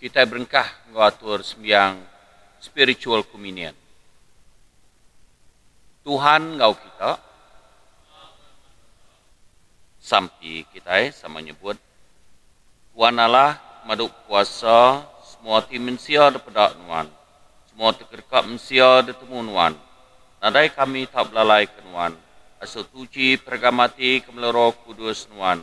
Kita berengkah mengatur sembiang spiritual communion. Tuhan ngau kita sampai kita sama nyebut Tuhan Allah maduk puasa semua ti mensia daripada nuan, semua terkerkap mensia detemu nuan. Nadai kami tak belalai ke nuan, asal tuji pergamati kemeloro kudus nuan.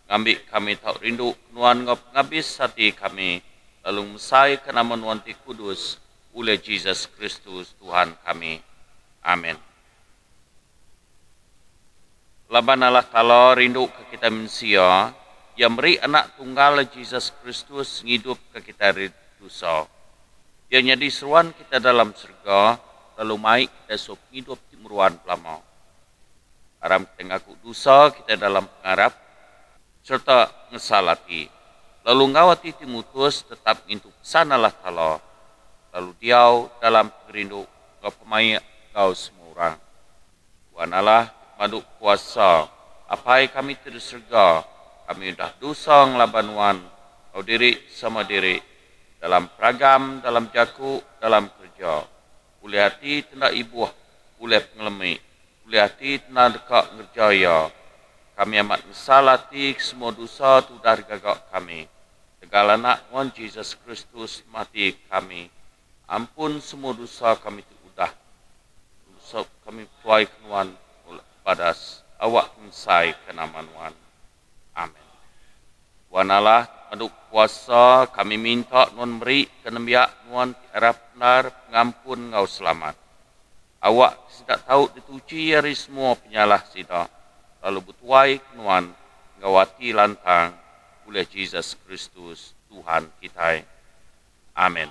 Ngambil kami tak rindu nuan ngabis hati kami, lalu mesai ke nama nuan ti kudus oleh Jesus Kristus Tuhan kami. Amin. Laban Allah Ta'ala rindu ke kita manusia, yang beri anak tunggal Jesus Kristus hidup ke kita dosa. Yang jadi seruan kita dalam surga, lalu mai kita sok hidup timuruan pelama. Aram kita ngaku dosa kita dalam pengarap, serta ngesalati. Lalu ngawati timutus tetap intu pesan Allah Ta'ala. Lalu diau dalam perindu kau pemain kau semua orang. Tuhan Allah maduk kuasa, apai kami terus surga, kami dah dosa ngelaban wan, kau diri sama diri, dalam peragam, dalam jaku, dalam kerja. Uli hati tenda ibuh, uli pengelemi, uli hati tenda dekat ngerjaya. Kami amat mesalati semua dosa tu dari gagak kami. Segala anak wan Jesus Kristus mati kami. Ampun semua dosa kami tu udah. Dosa kami tuai kenuan pada awak mensai kenaman wan. Amin. Tuhan Allah maduk puasa kami minta nuan beri kenembiak nuan harap benar pengampun ngau selamat. Awak tidak tahu dituci hari semua penyalah sida. Lalu butuai nuan ngawati lantang oleh Jesus Kristus Tuhan kita. Amin.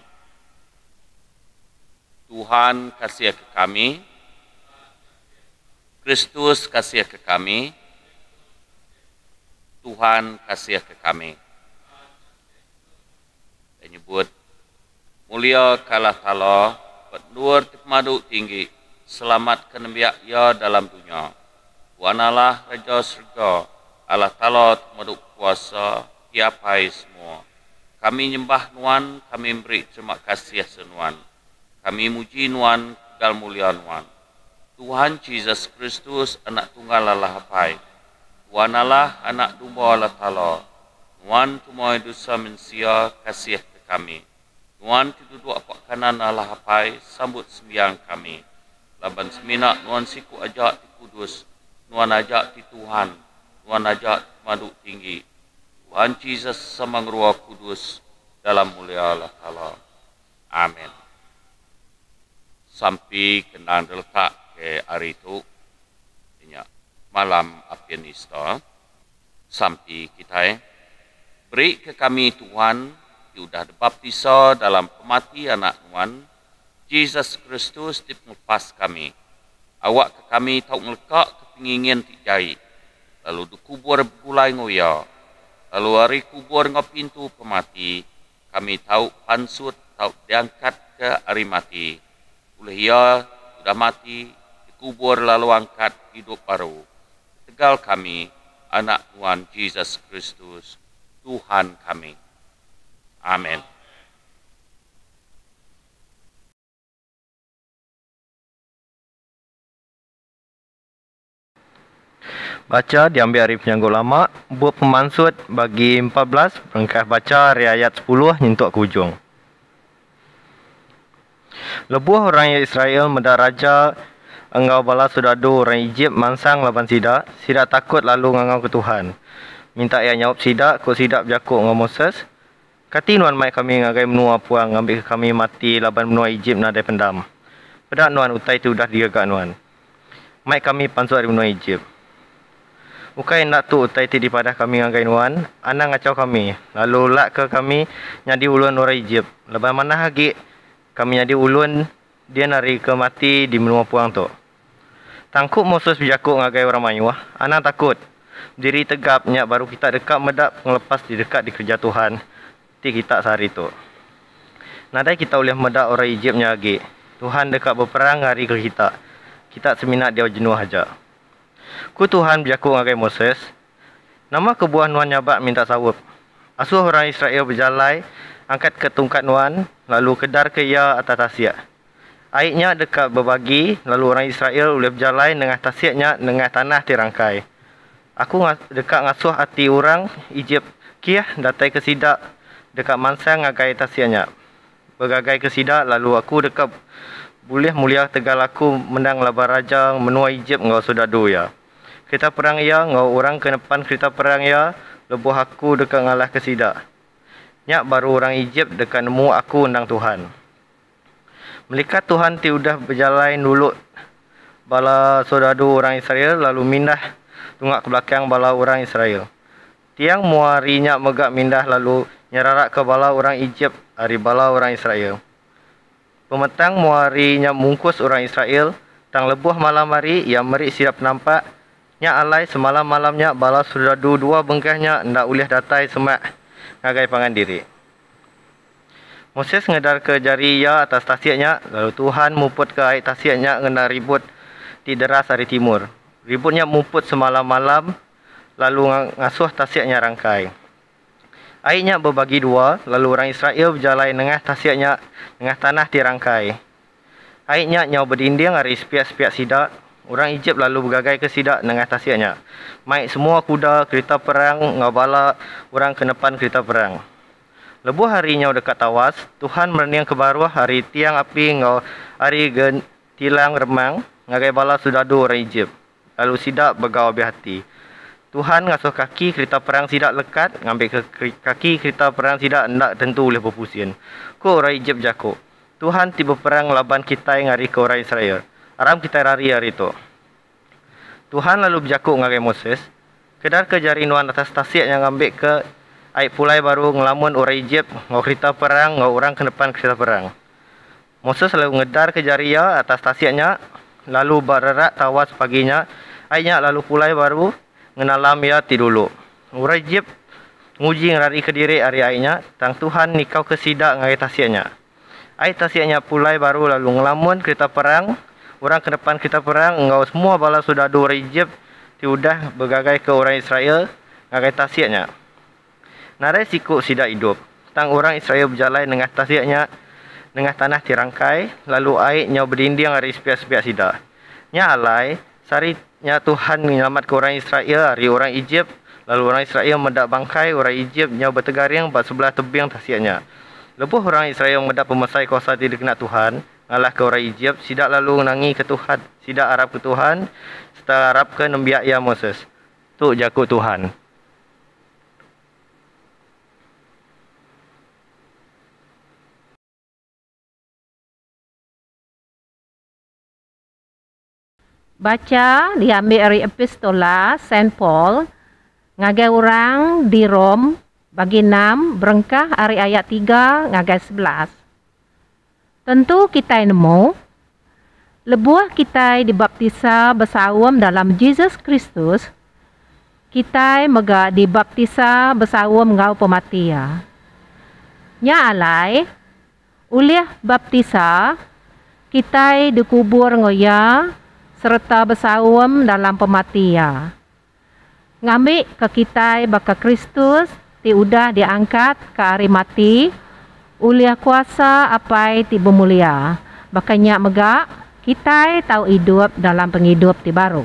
Tuhan kasih ke kami, Kristus kasih ke kami, Tuhan kasih ke kami. Saya nyebut, mulia kalah Ta'ala, berdua terpadu tinggi, selamat kenembiak ya dalam dunia. Tuhan Allah Raja Surga, Allah Ta'ala terpadu kuasa, tiapai semua. Kami nyembah nuan, kami beri terima kasih senuan. Kami muji nuan, tegal mulia nuan. Tuhan Jesus Kristus, anak tunggal Allah apai. Tuhan Allah, anak domba Allah Ta'ala. Nuan tumoy dosa mensia, kasih ke kami. Nuan duduk apa kanan Allah apai, sambut sembiang kami. Laban seminak, nuan siku ajak di kudus. Nuan ajak di Tuhan. Nuan ajak maduk tinggi. Tuhan Jesus samang ruah kudus, dalam mulia Allah Ta'ala. Amin. Sampai kenang terletak ke hari itu, malam Adventista, sampai kita beri ke kami Tuhan, sudah dibaptisa dalam pemati anak Tuhan, Jesus Kristus dilepas kami. Awak ke kami tahu ngelekak kepingin tijai, lalu dikubur bulai ngoya, lalu hari kubur ngopintu pemati, kami tahu pansut, tahu diangkat ke hari mati. Oleh ia sudah mati, dikubur lalu angkat hidup baru. Tegal kami, anak Tuhan Jesus Kristus, Tuhan kami. Amin. Baca diambil dari Penyanggul Lama, buat pemansut bagi 14, berengkah baca riayat 10 nyentuk ke hujung. Lebuh orang Israel mendak raja engkau bala sudadu orang Egypt mansang laban sidak, sidak takut lalu ngangau ke Tuhan. Minta ia nyawab sidak, kau sidak berjakuk ngau Moses. Kati nuan mai kami ngagai menua puang, ngambil ke kami mati laban menua Egypt nadai pendam. Pedak nuan utai tu dah digagak nuan. Mai kami pansut dari menua Egypt. Ukai nak tu utai ti dipadah kami ngagai nuan, anang ngacau kami. Lalu lak ke kami nyadi ulun orang Egypt. Laban mana hagi kami nyadi ulun, dia nari ke mati di menua puang tu. Tangkuk Moses berjakuk ngagai orang mayuah, anang takut. Diri tegap nyak baru kita dekat medap ngelepas di dekat di kerja Tuhan. Ti kita sehari tu. Nadai kita boleh medap orang Egypt nyagi. Tuhan dekat berperang hari ke kita. Kita seminat dia jenuh aja. Ku Tuhan berjakuk ngagai Moses. Nama kebuah nuan nyabat minta sawup. Asuh orang Israel berjalai, angkat ke tungkat nuan, lalu kedar ke ia atas tasiak. Airnya dekat berbagi, lalu orang Israel boleh berjalan dengan tasiaknya dengan tanah dirangkai. Aku dekat ngasuh hati orang Egypt kiah datai ke sidak dekat mansang ngagai tasiaknya. Bergagai ke sidak, lalu aku dekat boleh mulia tegal aku menang laban raja menua Egypt ngau sudadu ya. Kita perang ya, ngau orang ke depan kita perang ya, lebuh aku dekat ngalah ke sidak. Nyak baru orang Egypt dekat nemu aku undang Tuhan. Melikat Tuhan ti udah berjalan dulu bala sudadu orang Israel lalu mindah tungak ke belakang bala orang Israel. Tiang muari nyak megak mindah lalu nyerarak ke bala orang Egypt hari bala orang Israel. Pemetang muari nya mungkus orang Israel, tang lebuh malam hari ia merik siap nampak, nya alai semalam malamnya bala sudadu dua bengkahnya ndak ulih datai semak ngagai pangan diri. Moses ngedar ke jari ia atas tasiaknya, lalu Tuhan muput ke air tasiaknya ngena ribut di deras hari timur. Ributnya muput semalam malam, lalu ngasuh tasiaknya rangkai. Airnya berbagi dua, lalu orang Israel berjalan dengan tasiaknya dengan tanah dirangkai. Airnya nyau berdinding hari sepiak-sepiak sidak. Orang Egypt lalu bergagai ke sidak dengan tasiaknya. Maik semua kuda kereta perang ngabala orang ke depan kereta perang. Lebuh harinya dekat tawas, Tuhan mereniang ke baruah hari tiang api ngau hari tilang remang ngagai bala sudadu orang Egypt. Lalu sidak bergau hati. Tuhan ngasuh kaki kereta perang sidak lekat, ngambil ke kaki kereta perang sidak hendak tentu boleh berpusing. Ko orang Egypt jako. Tuhan tiba perang laban kita ngari ke orang Israel. Aram kita hari itu. Tuhan lalu berjakuk ngagai Moses. Kedar ke jari nuan atas tasiak yang ngambil ke air pulai baru ngelamun orang Egypt, ngau kereta perang, ngau orang ke depan kereta perang. Moses lalu ngedar ke jari ya atas tasiaknya, lalu berarak tawas paginya. Airnya lalu pulai baru ngenalam ya ti dulu. Orang Egypt nguji ngerari ke diri hari airnya, tang Tuhan nikau ke sidak ngai tasiaknya. Air tasiaknya pulai baru lalu ngelamun kereta perang, orang ke depan kereta perang, engau semua bala sudadu orang Egypt ti udah bergagai ke orang Israel ngai tasiaknya. Narai siku sidak hidup. Tang orang Israel berjalan dengan tasiaknya dengan tanah dirangkai, lalu airnya berdinding hari sepiak-sepiak sidak. Nya alai sarinya Tuhan menyelamat ke orang Israel hari orang Egypt, lalu orang Israel mendak bangkai orang Egypt nya bertegaring bat sebelah tebing tasiaknya. Lebuh orang Israel mendak pemasai kuasa tidak kena Tuhan, ngalah ke orang Egypt, sidak lalu nangi ke Tuhan, sidak harap ke Tuhan, serta harap ke nembiak ya Moses. Tu jakut Tuhan. Baca diambil dari epistola Saint Paul ngagai orang di Rom bagi 6 berengkah dari ayat 3 ngagai 11. Tentu kita nemu lebuah kita dibaptisa bersawam dalam Yesus Kristus, kita mega dibaptisa bersawam ngau pematia. Nya alai uliah baptisa kita dikubur ngoya serta bersawam dalam pematia. Ngambil ke kita baka Kristus ti udah diangkat ke hari mati uliah kuasa apai ti bemulia. Bakanya megak kita tahu hidup dalam penghidup ti baru.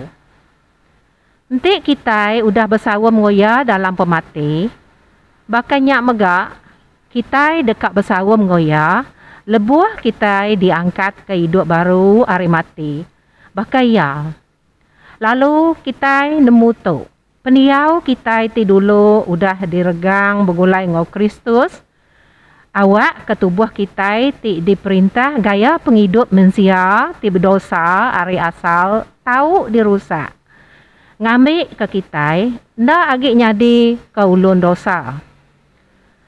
Nanti kita udah bersawam ngoya dalam pemati. Bakanya megak kita dekat bersawam ngoya lebuah kita diangkat ke hidup baru hari mati. Bakaya. Lalu kita nemu tu. Peniau kita ti dulu udah diregang begulai ngau Kristus. Awak ketubuh kita ti diperintah gaya penghidup manusia ti berdosa hari asal tahu dirusak. Ngambil ke kita ndak agi nyadi ke ulun dosa.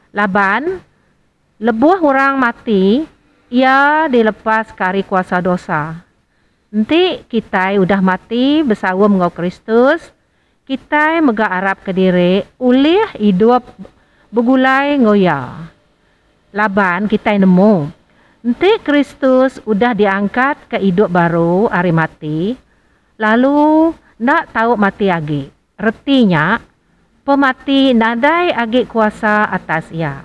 Laban lebuah orang mati ia dilepas kari kuasa dosa. Nanti kita udah mati bersawam ngau Kristus, kita mega arap ke diri ulih hidup begulai ngoya. Laban kita nemu, nanti Kristus udah diangkat ke hidup baru hari mati, lalu ndak tahu mati lagi. Retinya, pemati nadai agi kuasa atas ia.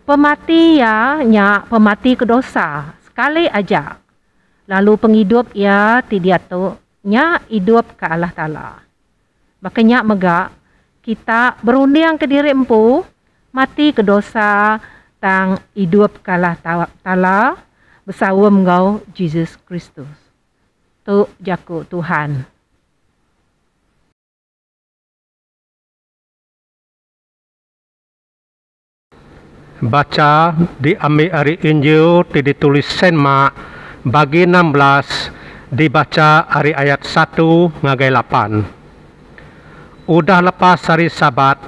Pemati ya nya pemati ke dosa sekali aja. Lalu penghidup ya tidak tu nya hidup ke Allah Ta'ala. Makanya mega kita berunding ke diri empu mati ke dosa tang hidup ke Allah Ta'ala bersama mengau Jesus Kristus. Tu jaku Tuhan. Baca diambil dari Injil ditulis Saint Mark bagi 16 dibaca dari ayat 1 ngagai 8. Udah lepas hari Sabat,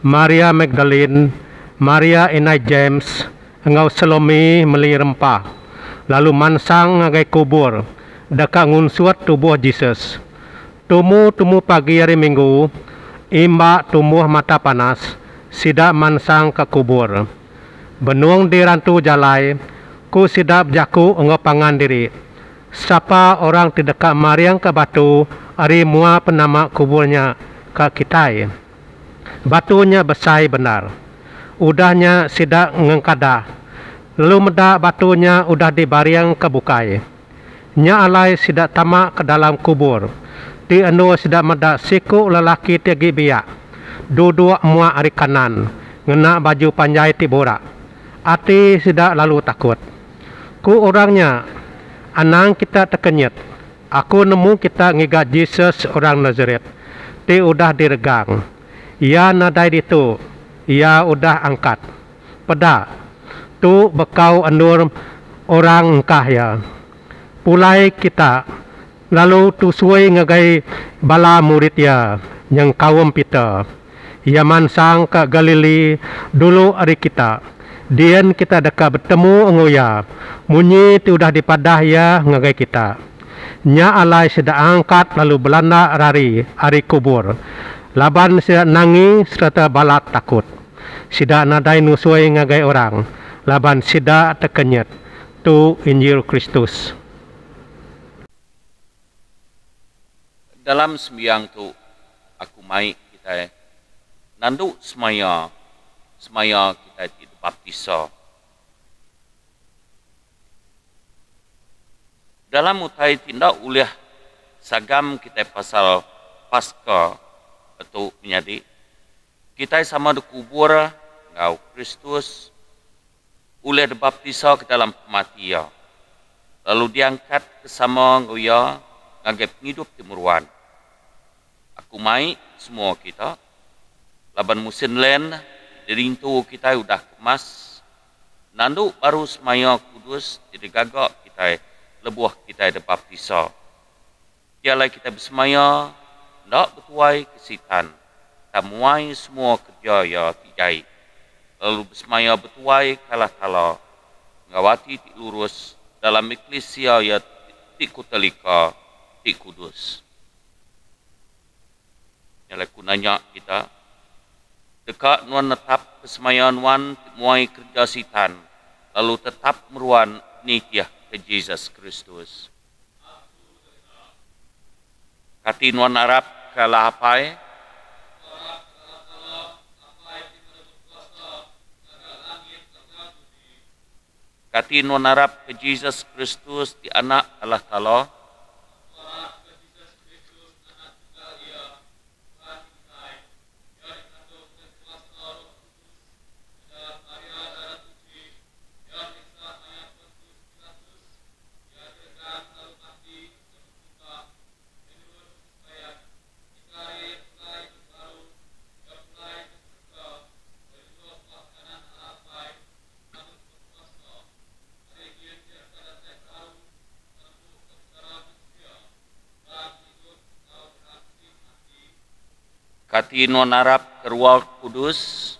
Maria Magdalene, Maria inai James, engau Salome meli rempah, lalu mansang ngagai kubur, dekat ngunsuat tubuh Jesus. Tumu pagi hari Minggu, imbak tumbuh mata panas, sidak mansang ke kubur. Benuang di rantu jalai, ku sidap jaku engau pangan diri. Siapa orang terdekat mariang ke batu, ari mua penama kuburnya ke kitai. Batunya besai benar. Udahnya sidak ngengkadah. Lalu medak batunya udah dibariang ke bukai. Nya alai sidak tamak ke dalam kubur. Di anu sidak medak siku lelaki tiagi biak. Duduk mua ari kanan. Ngena baju panjai tiborak. Ati sidak lalu takut. Ku orangnya, anang kita terkenyit. Aku nemu kita ngigat Jesus orang Nazaret. Ti udah diregang. Ia nadai ditu. Ia udah angkat. Peda. Tu bekau anur orang engkah ya. Pulai kita. Lalu tu suai ngagai bala murid ya. Yang kawam Peter. Ia mansang ke Galili dulu hari kita. Dian kita dekat bertemu engoya. Munyi tu udah dipadah ya ngagai kita. Nya alai sudah angkat lalu belanda rari hari kubur. Laban sudah nangi serta balak takut. Sudah nadai nusuai ngagai orang. Laban sudah terkenyat. Tu Injil Kristus. Dalam sembiang tu aku mai kita nandu semaya kita tidak baptiso. Dalam utai tindak uliah sagam kita pasal Paskah atau menjadi kita sama dikubur ngau Kristus uliah dibaptiso ke dalam kematian. Lalu diangkat ke sama ngoya ngagai penghidup timuruan. Aku mai semua kita laban musim len derintu kita udah kemas nandu baru semaya kudus jadi gagak kita lebuh kita ada baptiso. Tialai kita bersemaya ndak betuai kesitan tamuai semua kerja ya tijai lalu bersemaya betuai kalah ngawati ti lurus dalam eklesia ya ti kutelika ti kudus. Nyalai kunanya kita dekat nuan netap kesemayan wan muai kerja sitan lalu tetap meruan nitiah ke Jesus Kristus. Kati nuan Arab kalah apai kati nuan Arab ke Jesus Kristus di anak Allah Ta'ala. Kati non Arab kerual kudus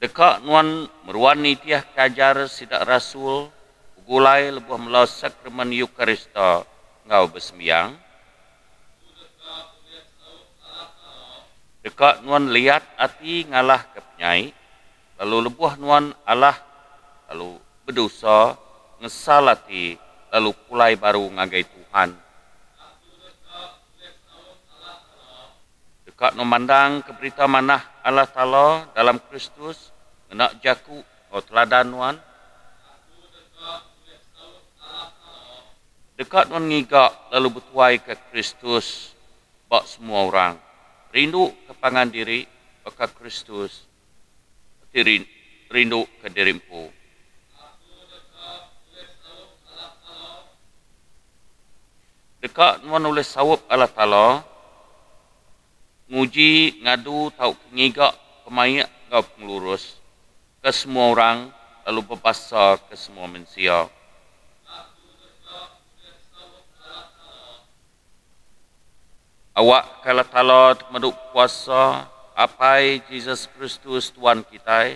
dekat nuan meruan nitiah kajar sidak rasul gulai lebuh melau sakramen Eukarista ngau bersembiang dekat nuan lihat ati ngalah ke penyai lalu lebuh nuan Allah lalu berdosa, ngesalati, lalu pulai baru ngagai Tuhan. Dekat memandang ke berita manah Allah Ta'ala dalam Kristus, nak jaku o teladanuan. Dekat mengigak lalu bertuai ke Kristus, bak semua orang. Rindu ke pangan diri, ke Kristus. Rindu ke dirimpu. Dekat menulis sawab Allah Ta'ala, nguji, ngadu, tau ngigak, pemayak, ngau pengelurus. Ke semua orang, lalu berbahasa ke semua manusia. Awak kala talot meduk puasa, apai Jesus Kristus Tuhan kita,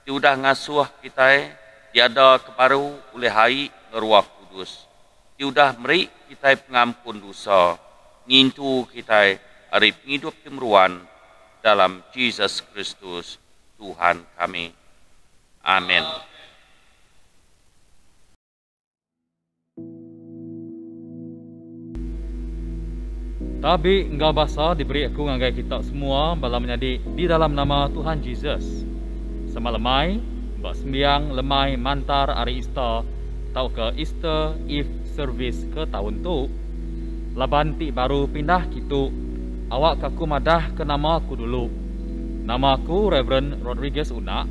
diudah ngasuh kita, tiada kebaru oleh hai ngeruah kudus. Diudah meri kita pengampun dosa, ngintu kita hari penghidup kemeruan dalam Jesus Kristus Tuhan kami. Amin. Tapi engkau basa diberi aku ngagai kita semua bala menjadi di dalam nama Tuhan Jesus. Semalamai, mbak sembiang lemai mantar hari Easter tau ke Easter Eve service ke tahun tu. Laban ti baru pindah kitu. Awak kaku madah ke nama aku dulu. Nama aku Reverend Rodriguez Una.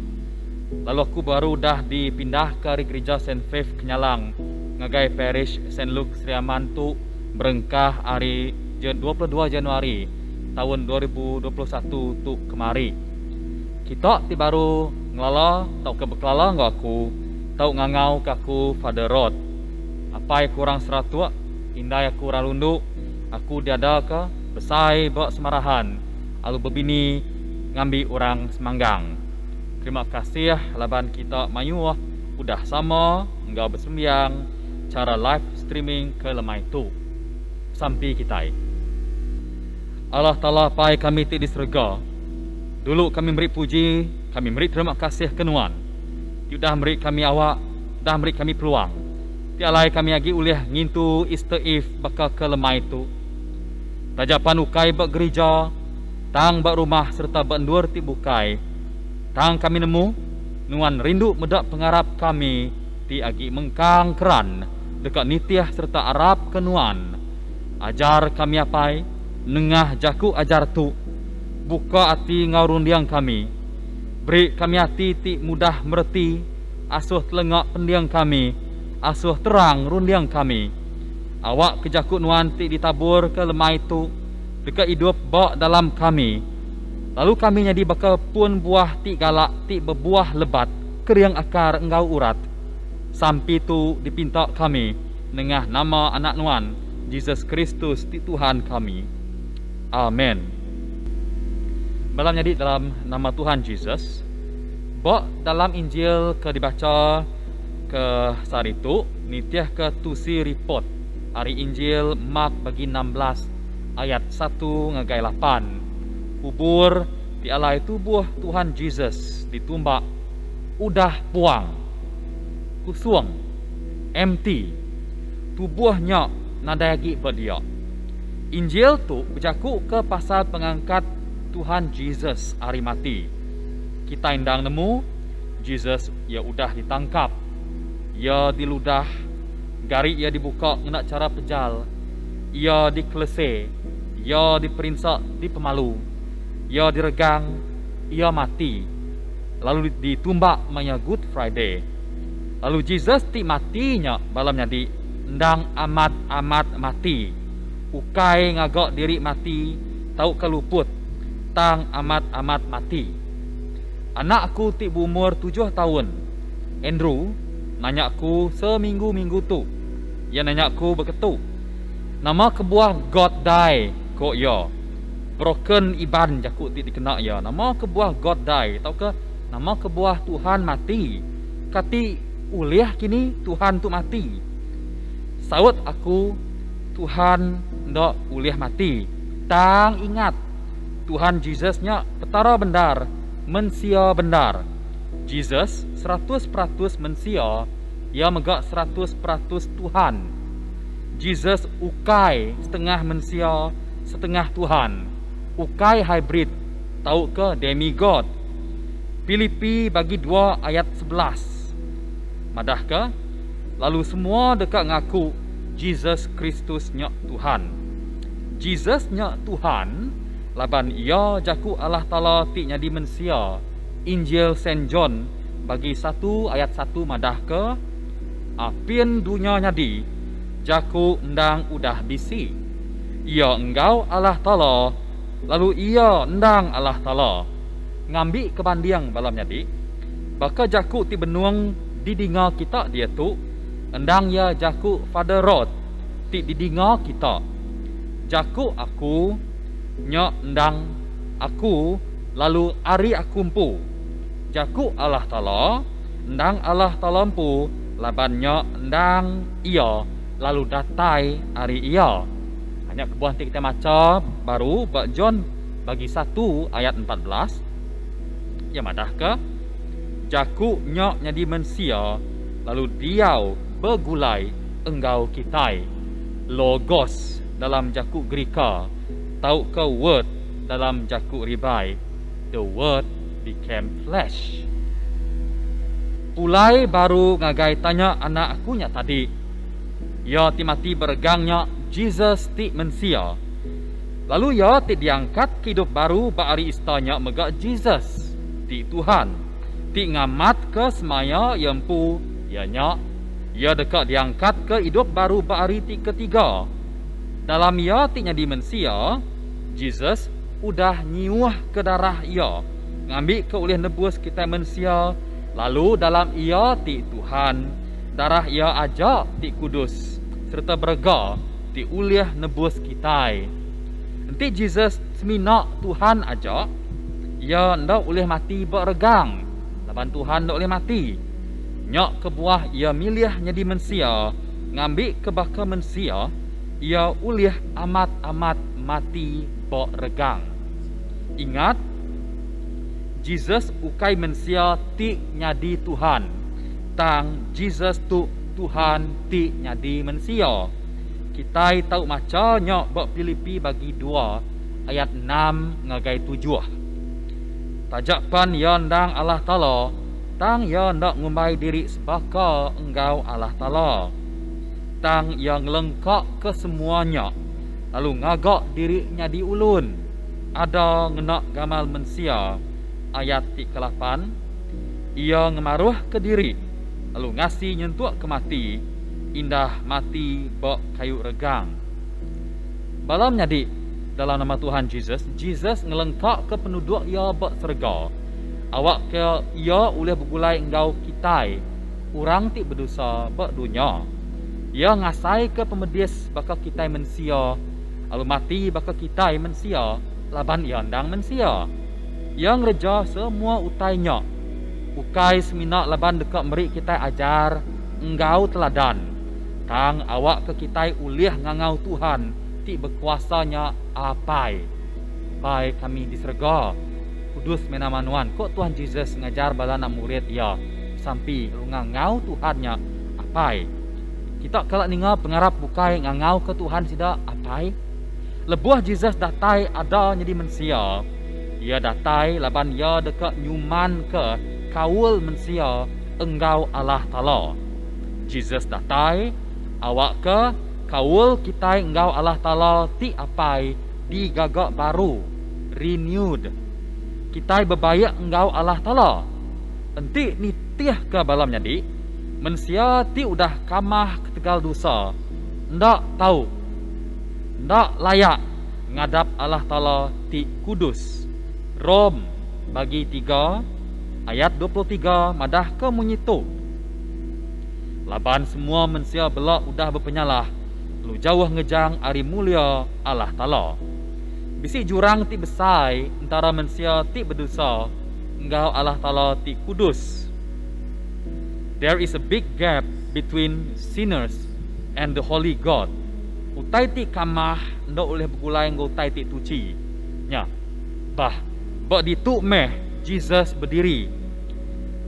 Lalu aku baru dah dipindah ke gereja St. Faith Kenyalang ngagai parish St. Luke Sri Amantu berengkah hari 22 Januari tahun 2021 tu kemari. Kita ti baru ngelala tau ke beklala ngau aku tau ngangau kaku Father Rod. Apa kurang seratua indai aku ralundu aku diada ke besai bak semarahan alu bebini ngambi orang semanggang. Terima kasih laban kita mayuah udah sama engkau bersembiang cara live streaming ke lemai tu sampai kita. Allah Ta'ala pai kami ti di surga. Dulu kami beri puji, kami beri terima kasih kenuan. Dah beri kami awak, dah beri kami peluang. Tialai kami lagi ulih ngintu Easter Eve bakal ke lemai tu. Tajapan ukai bak gereja, tang bak rumah serta bak ndur ti bukai. Tang kami nemu, nuan rindu medak pengarap kami ti agi mengkang keran dekat nitiah serta Arab kenuan. Ajar kami apai, nengah jaku ajar tu. Buka hati ngaurundiang kami. Beri kami hati ti mudah mereti. Asuh telengak pendiang kami. Asuh terang rundiang kami. Awak kejaku nuan ti ditabur ke lemai tu. Dekat hidup bak dalam kami. Lalu kami jadi bakal pun buah ti galak ti berbuah lebat. Keriang akar engkau urat. Sampai tu dipinta kami. Nengah nama anak nuan. Jesus Kristus ti Tuhan kami. Amin. Malam jadi dalam nama Tuhan Jesus. Bak dalam Injil ke dibaca ke sari tu nitiah ke tusi report. Hari Injil Mark bagi 16 ayat 1 ngagai 8. Kubur di alai tubuh Tuhan Jesus ditumbak udah puang. Kusuang empty. Tubuhnya nadagi berdiak. Injil tu berjaku ke pasal pengangkat Tuhan Jesus hari mati. Kita indang nemu Jesus ia udah ditangkap. Ia diludah, gari ia dibuka nak cara pejal. Ia dikelese, ia diperinsak di pemalu. Ia diregang, ia mati. Lalu ditumbak maya Good Friday. Lalu Jesus ti matinya balamnya di ndang amat mati. Ukai ngagak diri mati, tau keluput, tang amat mati. Anakku ti berumur 7 tahun. Andrew nanyaku seminggu-minggu tu. Ia nanyaku berketu. Nama kebuah God die kok ya. Broken iban jaku ti dikena ya. Nama kebuah God die, tau ke? Nama kebuah Tuhan mati. Kati uliah kini Tuhan tu mati. Saut aku Tuhan ndak uliah mati. Tang ingat Tuhan Jesusnya petara bendar, mensia bendar. Jesus 100% manusia, ia megak 100% Tuhan. Jesus ukai setengah manusia, setengah Tuhan. Ukai hybrid, tahu ke demigod. Filipi bagi 2 ayat 11. Madah ke? Lalu semua dekat ngaku Jesus Kristus nyak Tuhan. Jesus nyak Tuhan, laban ia jaku Allah Ta'ala ti nyadi manusia. Injil Saint John bagi 1 ayat 1 madah ke? Apin dunia nyadi, jaku endang udah bisi. Ia engkau Allah Ta'ala, lalu ia endang Allah Ta'ala. Ngambil kebandiang balam nyadi, baka jaku ti benuang didinga kita dia tu, endang ya jaku Father Rod ti didinga kita. Jaku aku, nyak endang aku, lalu ari aku empu. Jaku Allah Ta'ala, endang Allah Ta'ala empu, laban nyak endang ia, lalu datai ari ia. Hanya kebuah nanti kita baca baru bak John bagi 1 ayat 14. Ya madah ke? Jaku nyok nyadi manusia, lalu diau bergulai enggau kitai. Logos dalam jaku Greka, tahu ke word dalam jaku ribai. The word became flesh. Pulai baru ngagai tanya anak akunya tadi. Ya ti mati bergangnya Jesus ti manusia. Lalu ya ti diangkat ke hidup baru bari istanya megak Jesus ti Tuhan. Ti ngamat ke semaya yampu ianya. Ya dekat diangkat ke hidup baru bari ti ketiga. Dalam ya ti nyadi manusia, Jesus udah nyiuah ke darah ia, ngambil ke oleh nebus kita manusia. Lalu dalam ia ti Tuhan, darah ia ajak ti kudus, serta berga ti uliah nebus kita. Nanti Jesus seminak Tuhan ajak, ia ndak boleh mati beregang. Laban Tuhan ndak boleh mati. Nyak kebuah ia milih jadi manusia, ngambil ke baka manusia, ia uliah amat-amat mati beregang. Ingat, Jesus ukai manusia ti nyadi Tuhan. Tang Jesus tu Tuhan ti nyadi manusia. Kita tahu macanya bak Filipi bagi 2 ayat 6 ngagai 7. Tajapan ya ndang Allah Ta'ala, tang ya ndak ngumbai diri sebaka engkau Allah Ta'ala. Tang yang lengkap ke semuanya, lalu ngagak dirinya di ulun. Ada ngenak gamal manusia. Ayat 8, ia ngemaruh ke diri, lalu ngasih nyentuh ke mati, indah mati bak kayu regang. Balam nyadi dalam nama Tuhan Jesus, Jesus ngelengkap ke penduduk ia bak serga. Awak ke ia oleh bergulai engkau kitai, orang ti berdosa bak dunia. Ia ngasai ke pemedis baka kitai manusia, lalu mati baka kitai manusia, laban ia ndang manusia. Yang reja semua utainya. Ukai seminak laban dekat merik kita ajar engkau teladan. Tang awak ke kita uliah ngangau Tuhan ti berkuasanya apai. Pai kami di surga. Kudus menamanuan. Kok Tuhan Jesus ngajar bala nak murid ya sampai ngangau Tuhannya apai. Kita kalau ninga pengarap bukai ngangau ke Tuhan sida apai. Lebuah Jesus datai ada jadi manusia. Ia datai laban ia dekat nyuman ke kaul manusia engkau Allah Ta'ala. Jesus datai awak ke kaul kita engkau Allah Ta'ala ti apai digagak baru, renewed. Kita berbayak engkau Allah Ta'ala. Enti nitiah ke balam jadi manusia ti udah kamah ketegal dosa, ndak tahu, ndak layak ngadap Allah Ta'ala ti kudus. Rom bagi 3 ayat 23 madah ke menyitu. Laban semua manusia belak udah berpenyalah, lu jauh ngejang ari mulia Allah Ta'ala. Bisi jurang ti besai antara manusia ti berdosa, engkau Allah Ta'ala ti kudus. There is a big gap between sinners and the holy God. Utai ti kamah ndak oleh bergulai ngau utai ti tuci. Nya. Bah, bak dituk meh Jesus berdiri.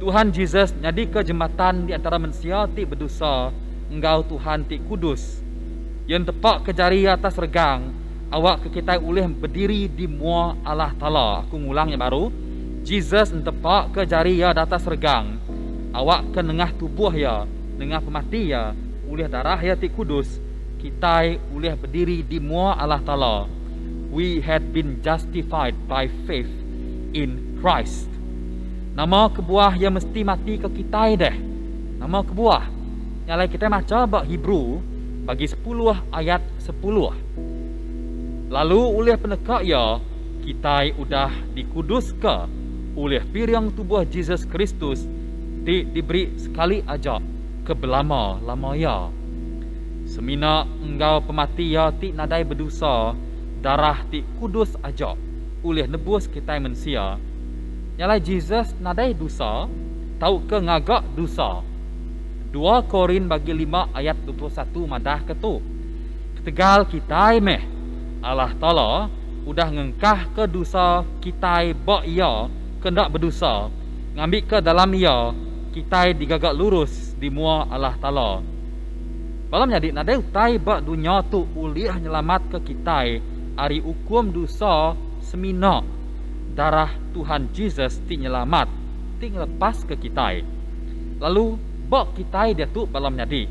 Tuhan Yesus jadi ke jembatan di antara manusia ti berdosa, engkau Tuhan ti kudus. Yang tepak ke jari atas regang, awak ke kita boleh berdiri di mua Allah Ta'ala. Aku ngulang yang baru. Jesus tepak ke jari ya di atas regang, awak ke nengah tubuh ya, nengah pemati ya, oleh darah ya ti kudus, kita boleh berdiri di mua Allah Ta'ala. We had been justified by faith in Christ. Nama kebuah yang mesti mati ke kita deh. Nama kebuah yang lain kita baca bab Hebrew bagi 10 ayat 10. Lalu oleh penekak ya, kita udah dikudus ke oleh pirang tubuh Jesus Kristus diberi sekali aja ke belama-lama ya. Semina engkau pemati ya ti nadai berdosa, darah ti kudus aja oleh nebus kita manusia. Nyalai Jesus nadai dosa, tahu ke ngagak dosa. 2 Korin bagi 5 ayat 21 madah ke tu. Ketegal kita meh Allah Ta'ala udah ngengkah ke dosa kita bak ia kendak berdosa, ngambil ke dalam ia kita digagak lurus di mua Allah Ta'ala. Balam jadi nadai utai bak dunia tu uliah nyelamat ke kita hari hukum dosa semina. Darah Tuhan Jesus ti nyelamat, ti ngelepas ke kita. Lalu bak kita dia tu balam jadi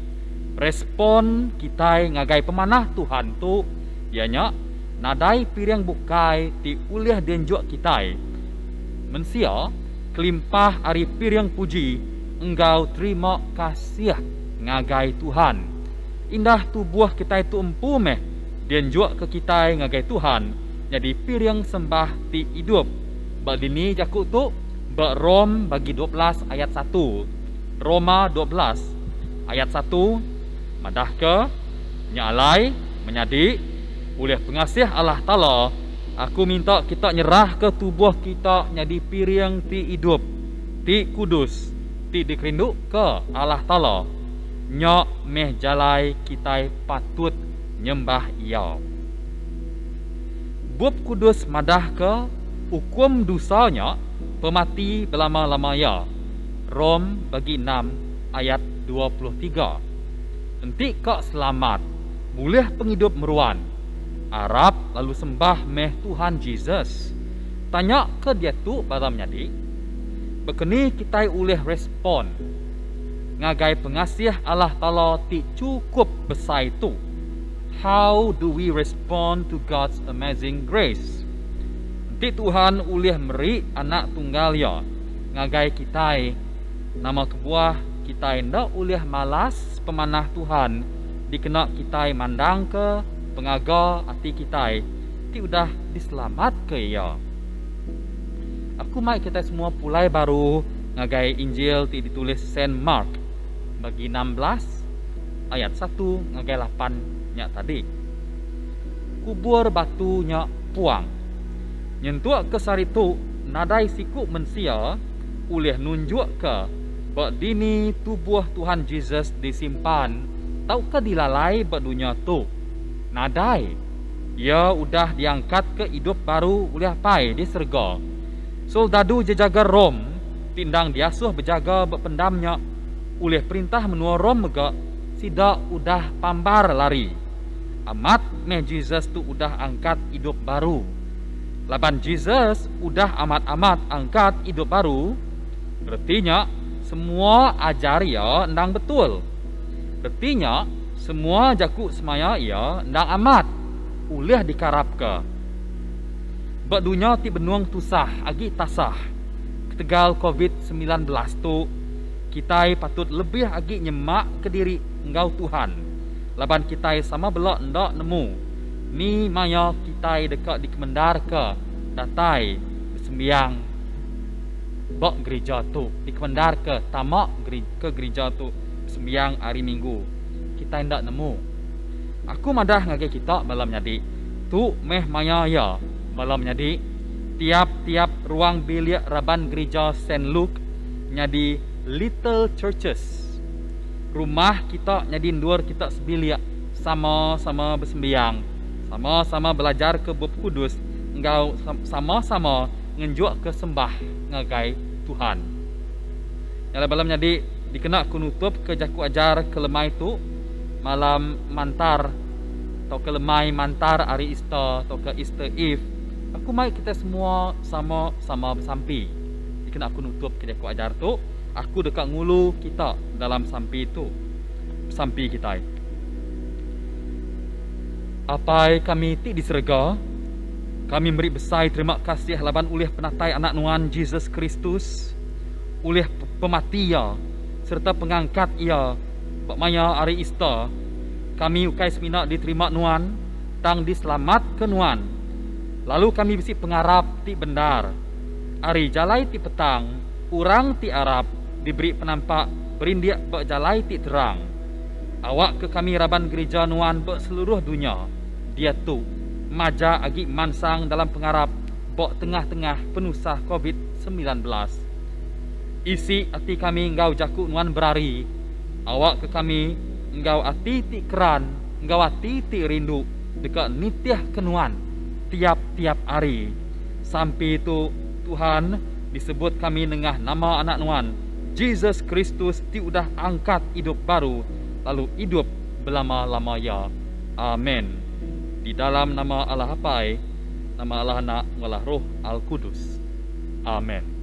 respon kita ngagai pemanah Tuhan tu ianya nadai pirang bukai ti uliah denjuk kita. Mensia kelimpah hari pirang puji, engkau terima kasih ngagai Tuhan. Indah tubuh kita itu empu meh denjuk ke kita ngagai Tuhan. Jadi pirang sembah ti hidup. Bak dini jakuk tu bak Rom bagi 12 ayat 1. Roma 12 ayat 1 madah ke nyalai menjadi oleh pengasih Allah Ta'ala, aku minta kita nyerah ke tubuh kita jadi pirang ti hidup, ti kudus, ti dikerinduk ke Allah Ta'ala. Nyak meh jalai kita patut nyembah ia. Bub kudus madah ke hukum dosanya pemati belama-lama ya. Rom bagi 6 ayat 23. Nanti kak selamat, boleh penghidup meruan. Arab lalu sembah meh Tuhan Jesus. Tanya ke dia tu baram nyadi. Bekeni kita boleh respon. Ngagai pengasih Allah Ta'ala ti cukup besar itu. How do we respond to God's amazing grace? Nanti Tuhan ulih meri anak tunggal ya. Ngagai kita nama kebuah kita ndak ulih malas pemanah Tuhan. Dikena kita mandang ke pengaga hati kita. Ti udah diselamat ke ya. Aku mai kita semua pulai baru ngagai Injil ti ditulis Saint Mark bagi 16 ayat 1 ngagai 8 nya tadi. Kubur batunya puang. Nyentuak ke saritu nadai siku mensia ulih nunjuk ke bak dini tubuh Tuhan Jesus disimpan tau ke dilalai bak dunia tu. Nadai ia udah diangkat ke hidup baru ulih pai di serga. Soldadu jejaga Rom tindang diasuh berjaga bak pendamnya ulih perintah menua Rom mega sidak udah pambar lari. Amat meh Jesus tu udah angkat hidup baru. Laban Jesus udah amat-amat angkat hidup baru, berartinya semua ajar ya ndang betul. Berartinya semua jakuk semaya ya ndang amat ulih dikarap ke. Bak dunia ti benuang tusah agi tasah. Ketegal COVID-19 tu kita patut lebih agi nyemak ke diri engkau Tuhan. Laban kita sama belak ndak nemu. Ni maya kita dekat di Kemendar ke datai sembiang bak gereja tu di Kemendar ke tamak ke gereja tu sembiang hari Minggu. Kita ndak nemu. Aku madah ngagai kita malam nyadi. Tu meh maya ya malam nyadi. Tiap-tiap ruang bilik raban gereja Saint Luke nyadi little churches. Rumah kita nyadi luar kita sebilik sama-sama bersembiang, sama-sama belajar ke bab kudus, engkau sama-sama ngenjuk ke sembah ngagai Tuhan. Yang balam jadi dikena kunutup ke jaku ajar ke lemai tu malam mantar atau ke lemai mantar hari Easter atau ke Easter Eve. Aku mai kita semua sama-sama bersampi. Dikena aku nutup ke jaku ajar tu, aku dekat ngulu kita dalam sampi tu. Sampi kita. Apai kami ti di serga, kami beri besar terima kasih laban oleh penatai anak nuan Jesus Kristus, oleh pemati ia serta pengangkat ia bak maya hari Easter. Kami ukai semina diterima nuan, tang diselamat ke nuan. Lalu kami bisi pengarap ti bendar. Hari jalai ti petang, urang ti Arab diberi penampak berindiak bak jalai ti terang. Awak ke kami raban gereja nuan bak seluruh dunia. Dia tu maja agi mansang dalam pengarap bak tengah-tengah penusah COVID-19. Isi hati kami engkau jaku nuan berari. Awak ke kami engkau hati ti keran, engkau hati ti rindu dekat nitiah kenuan tiap-tiap hari. Sampai itu Tuhan disebut kami nengah nama anak nuan Jesus Kristus ti udah angkat hidup baru lalu hidup belama-lamanya. Amin. Di dalam nama Allah Apai, nama Allah Anak, Allah Roh Al-Kudus. Amin.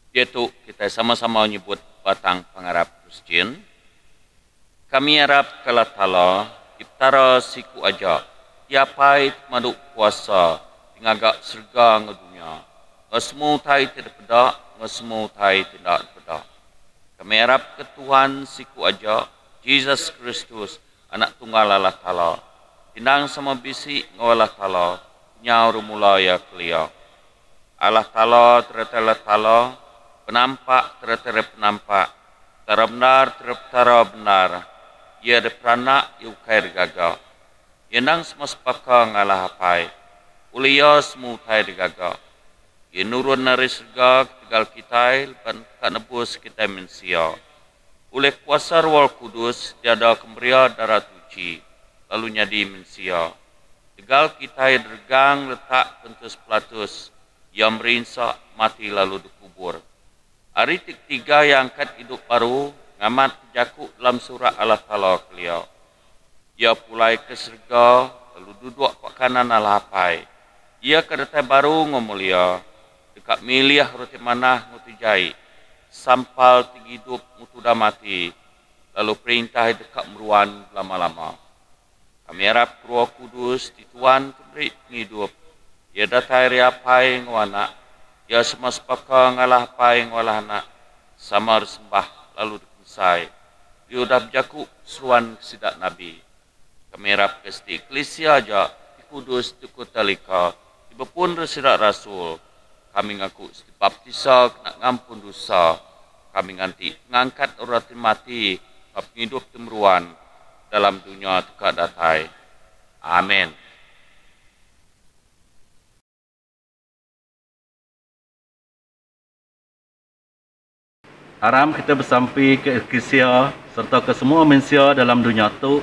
Yaitu kita sama-sama menyebut batang pengarap Kristen. Kami harap kala tala iftara siku aja tiapai maduk puasa tingagak serga ngedunya ngesmu tai tidak pedak ngesmu tai tidak pedak. Kami harap ke Tuhan siku aja Jesus Kristus anak tunggal Allah Ta'ala tindang sama bisi ngawalah Ta'ala nyau rumula ya kelia Allah Ta'ala teretela Ta'ala penampak teretera penampak tara benar tertara benar ia de prana iu kair gaga yenang semuspaka ngalah apai ulia semu tai gaga ye nurun nari serga tinggal kita lepan kat nebus kita mensia oleh kuasa Roh Kudus tiada kembria darah suci lalu nyadi mensia tinggal kita dergang letak pentus pelatus yang merinsak mati lalu dikubur. Hari ketiga yang angkat hidup baru ngamat jaku dalam surah Allah Ta'ala keliau. Ia pulai ke serga lalu duduk pak kanan Allah Apai. Ia kedatai baru ngomulia dekat milih roti manah mutu jai sampal tinggi hidup mutu dah mati lalu perintah dekat meruan lama-lama. Kami harap Roh Kudus di Tuhan beri hidup. Ia datai ria Apai ngawana. Ia semuspaka ngalah Apai ngalah anak samar sembah lalu dikusai. Ia dah berjaku seruan kesidak Nabi. Kami harap kesti Eklesia aja di Kudus di Kota Lika. Ibu pun residak Rasul. Kami ngaku baptisa kena ngampun dosa. Kami nganti ngangkat orang mati kap hidup temeruan dalam dunia tukar datai. Amin. Aram kita bersampi ke Eklesia serta ke semua manusia dalam dunia tu.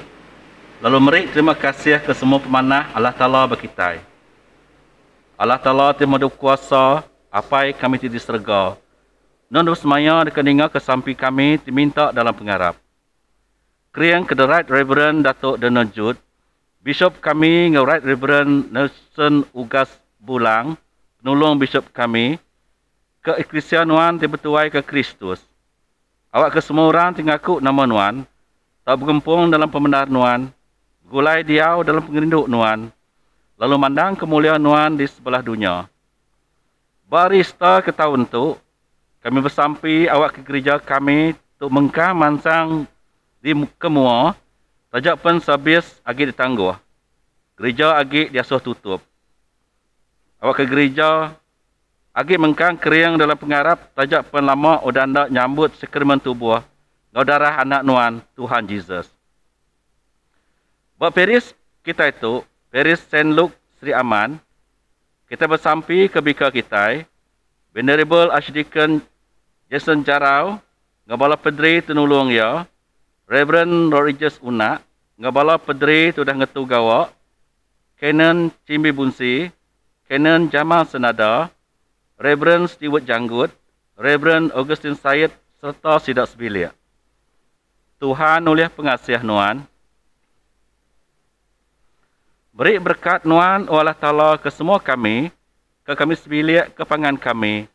Lalu meri terima kasih ke semua pemanah Allah Ta'ala berkitai. Allah Ta'ala terima kuasa apai kami tidak serga. Non semaya dekeninga ke sampi kami diminta dalam pengarap. Kriang ke The Right Reverend Datuk Donald Jude, Bishop kami nge Right Reverend Nelson Ugas Bulang, penolong Bishop kami, ke Eklesia Nuan dibertuai ke Kristus. Awak ke semua orang tinggaku nama Nuan, tak bergempung dalam pembenar Nuan, gulai diau dalam pengerinduk Nuan, lalu mandang kemuliaan Nuan di sebelah dunia. Barista ke tahun tu, kami bersampi awak ke gereja kami untuk mengkah mansang di kemua, tajak pun sabis agi ditangguh. Gereja agi diasuh tutup. Awak ke gereja agi mengkang keriang dalam pengarap, tajak pun lama odanda nyambut sakramen tubuh, darah anak Nuan Tuhan Jesus. Buat Paris kita itu, Paris Saint Luke Sri Aman, kita bersampi ke bika kita, Venerable Archdeacon Jason Jarau, ngabala pedri tenulung ya, Reverend Rorigus Una, ngabala pedri tu dah ngetu gawa, Canon Cimbi Bunsi, Canon Jamal Senada, Reverend Stewart Janggut, Reverend Augustine Syed serta Sidak Sebilia. Tuhan oleh pengasih Nuan, beri berkat Nuan Allah Ta'ala ke semua kami, ke kami sebilik, ke pangan kami,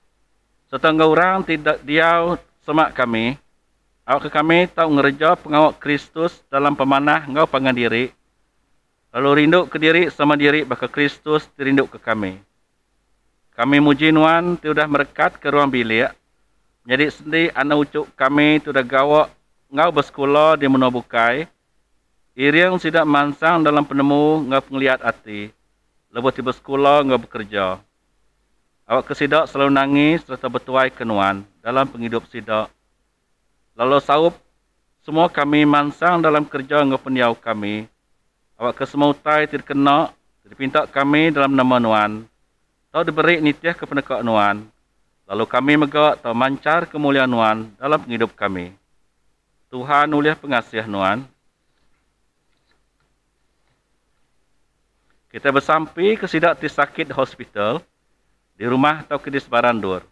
serta orang tidak diau semak kami, awak ke kami tahu ngerja pengawak Kristus dalam pemanah ngau pangan diri, lalu rindu ke diri sama diri baka Kristus dirinduk ke kami. Kami muji Nuan sudah merekat ke ruang bilik, menjadi sendi anak ucuk kami sudah gawak ngau bersekolah di Menobukai, iriang sidak mansang dalam penemu ngau penglihat hati, lepas tiba sekolah ngau bekerja. Awak kesidak selalu nangis serta bertuai kenuan dalam penghidup sidak. Lalu saup, semua kami mansang dalam kerja ngau peniau kami. Awak kesemautai terkena, dipinta kami dalam nama Nuan. Tau diberi nitiah kepada kak Nuan. Lalu kami megawak tau mancar kemuliaan Nuan dalam penghidup kami. Tuhan uliah pengasih Nuan. Kita bersampai ke sidak di sakit hospital, di rumah atau ke di Sebarandur.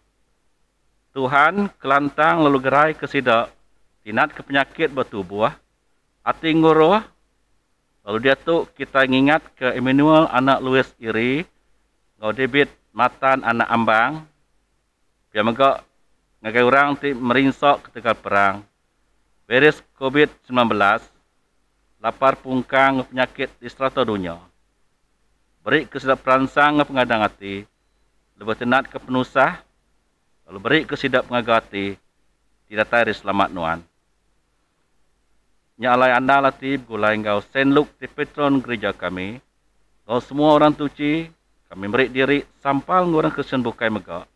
Tuhan kelantang lalu gerai ke sidak, tinat ke penyakit bertubuh, hati nguruh, lalu dia tu kita ingat ke Emmanuel anak Louis Iri, ngau David Matan anak Ambang, biar megak ngagai orang ti merinsok ketika perang. Beres COVID-19, lapar pungkang penyakit di serata dunia. Beri kesidap peransang pengadang hati, lebih tenat ke penusah, lalu beri kesidap pengaga hati, tidak tari selamat Nuan. Nyalai anda latib gulai engkau Saint Luke di patron gereja kami, kau semua orang tuci, kami beri diri sampal ngurang kesian bukai megak,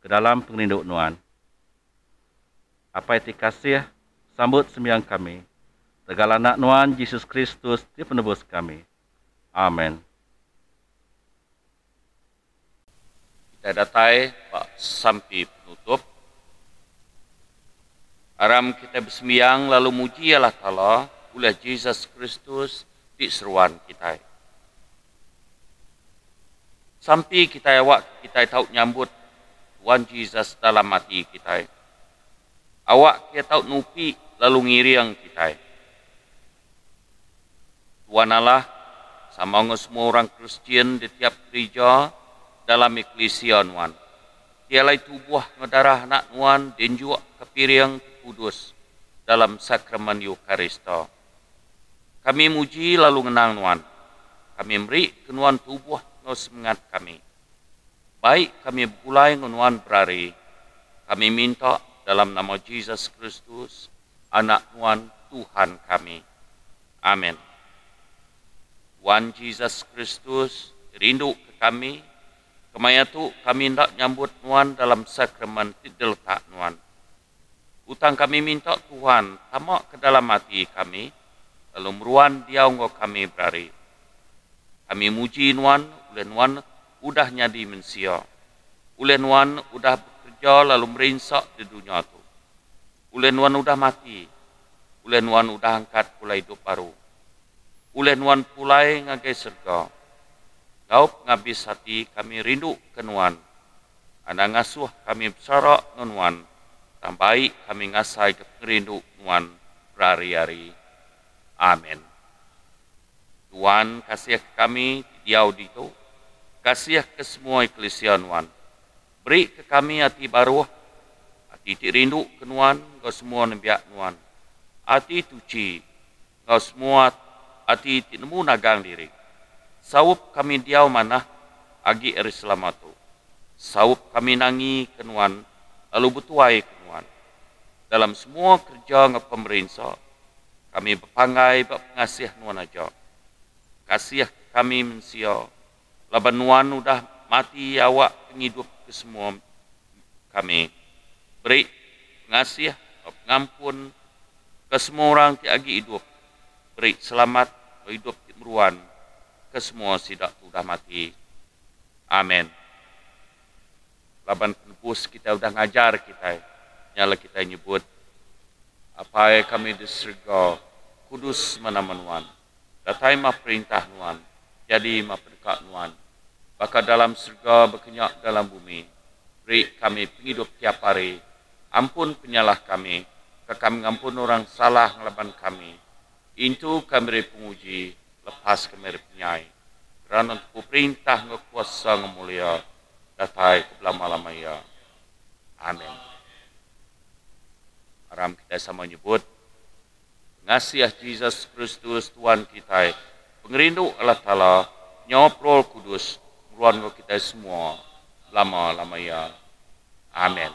ke dalam pengelinduk Nuan. Apa itu kasih, sambut sembiang kami. Tegala anak Nuan Yesus Kristus di penebus kami. Amin. Kita datai Pak sampai penutup. Aram kita bersembiang lalu muji Allah Ta'ala oleh Yesus Kristus di seruan kita. Sampai kita awak kita tahu nyambut Tuhan Yesus dalam hati kita. Awak kita tahu nupi lalu ngiriang kita. Tuhan Allah sama semua orang Kristian di tiap gereja dalam eklesia Nuan. Tialai tubuh darah anak Nuan dan juga kepiriang kudus dalam sakramen Eukarista. Kami muji lalu ngenang Nuan. Kami beri kenuan tubuh no semangat kami. Baik kami mulai ngenuan berari. Kami minta dalam nama Yesus Kristus, anak Nuan Tuhan kami. Amin. Tuhan Yesus Kristus rindu ke kami. Kemaya tu kami hendak nyambut Nuan dalam sakramen tidak letak Nuan. Utang kami minta Tuhan tamak ke dalam hati kami, lalu meruan dia engkau kami berari. Kami muji Nuan, oleh Nuan udah nyadi mensia. Oleh Nuan udah bekerja lalu merinsak di dunia tu. Oleh Nuan udah mati. Oleh Nuan udah angkat pulai hidup baru. Oleh Nuan pulai ngagai surga. Kau ngabis hati kami rindu ke Nuan. Anda ngasuh kami bersorak ke Nuan. Tambahi kami ngasai ke rindu Nuan berhari-hari. Amin. Tuhan kasih kami diau dito. Kasih ke semua eklesia Nuan. Beri ke kami hati baru. Hati rindu ke Nuan. Kau semua nembiak Nuan. Hati tuci. Kau semua hati nemu nagang diri. Saup kami diau mana agi eri selamatu. Saup kami nangi ke Nuan. Lalu bertuai ke Nuan. Dalam semua kerja dengan pemerintah. Kami berpangai pengasih Nuan aja. Kasih kami mensia. Laban Nuan udah mati awak penghidup ke semua kami. Beri pengasih, pengampun ke semua orang yang lagi hidup. Beri selamat hidup meruan ke semua sidak sudah mati. Amin. Laban penebus kita udah ngajar kita. Nyala kita nyebut. Apa yang kami diserga kudus mana Nuan. Datai ma perintah Nuan. Jadi ma perdekat Nuan. Baka dalam surga berkenyak dalam bumi. Beri kami penghidup tiap hari. Ampun penyalah kami. Kami ngampun orang salah ngelaban kami. Intu kami beri penguji. Lepas kami beri penyai. Kerana untuk perintah ngekuasa ngemulia. Datai kebelah-lamaya. Amin. Aram kita sama nyebut. Pengasiah Yesus Kristus Tuhan kita. Pengerindu Allah Ta'ala. Nyawab Roh Kudus. Ruang kita semua lama-lamanya. Amin.